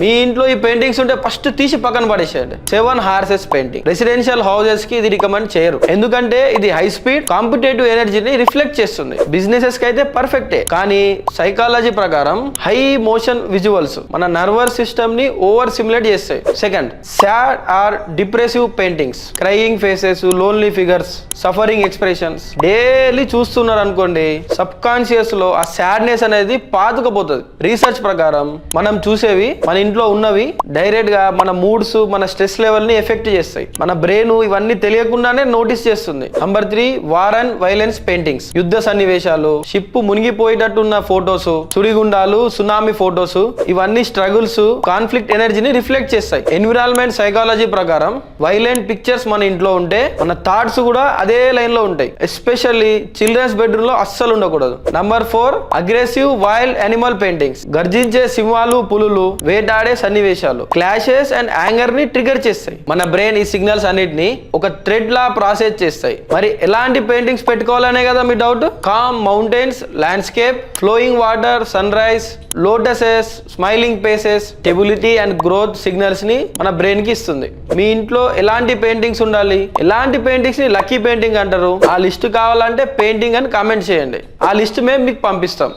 మీ ఇంట్లో ఈ పెయింటింగ్స్ ఉంటే ఫస్ట్ తీసి పక్కన పడేసేయండి. 7 హార్సెస్ పెయింటింగ్ రెసిడెన్షియల్ హౌసెస్ కి ఇది రికమెండ్ చేయరు, ఎందుకంటే ఇది హై స్పీడ్ కాంపిటేటివ్ ఎనర్జీని రిఫ్లెక్ట్ చేస్తుంది. బిజినెసెస్ కి అయితే పర్ఫెక్టే, కానీ సైకాలజీ ప్రకారం హై మోషన్ విజువల్స్ మన నర్వస్ సిస్టమ్ ని ఓవర్ సిమ్యులేట్ చేస్తాయి. Second, sad are depressive paintings, crying faces, lonely figures, suffering expressions daily చూస్తున్నారు అనుకోండి, సబ్ కాన్షియస్ లో ఆ సాడ్నెస్ అనేది పాతుకపోతుంది. రీసెర్చ్ ప్రకారం మనం చూసేవి, మన ఇంట్లో ఉన్నవి డైరెక్ట్ గా మన మూడ్స్, మన స్ట్రెస్ లెవెల్ ని ఎఫెక్ట్ చేస్తాయి. మన బ్రెయిన్ ఇవన్నీ తెలియకుండానే నోటీస్ చేస్తుంది. Number 3, war and violence paintings, యుద్ధ సన్నివేశాలు, షిప్ మునిగిపోయేటట్టున్న ఫోటోస్, సుడిగుండాలు, సునామీ ఫోటోస్, ఇవన్నీ స్ట్రగుల్స్, కాన్ఫ్లిక్ట్ ఎనర్జీని రిఫ్లెక్ట్ చేస్తాయి. ఎన్విరాన్మెంట్ సైకాలజీ ప్రకారం వైలెంట్ పిక్చర్స్ మన ఇంట్లో ఉంటే మన థాట్స్ కూడా అదే లైన్ లో ఉంటాయి. ఎస్పెషల్లీ చిల్డ్రన్స్ బెడ్రూమ్ లో అస్సలు ఉండకూడదు. Number 4, aggressive wild animal paintings, గర్జించే సింహాలు, పులులు, వేటాడే సన్నివేశాలు, క్లాషెస్ అండ్ యాంగర్ ని ట్రిగర్ చేస్తాయి. మన బ్రెయిన్ ఈ సిగ్నల్స్ అన్నిటిని ఒక థ్రెడ్ లా ప్రాసెస్ చేస్తాయి. మరి ఎలాంటి పెయింటింగ్స్ పెట్టుకోవాలనే కదా మీ doubt. Calm mountains, landscape, flowing water, sunrise, lotuses, smiling faces, stability and growth signals ని మన బ్రెయిన్ కి ఇస్తుంది. మీ ఇంట్లో ఎలాంటి పెయింటింగ్స్ ఉండాలి, ఎలాంటి పెయింటింగ్స్ ని లక్కీ పెయింటింగ్ అంటారు, ఆ లిస్ట్ కావాలంటే పెయింటింగ్ అని కామెంట్ చేయండి. ఆ లిస్ట్ మేము మీకు పంపిస్తాం.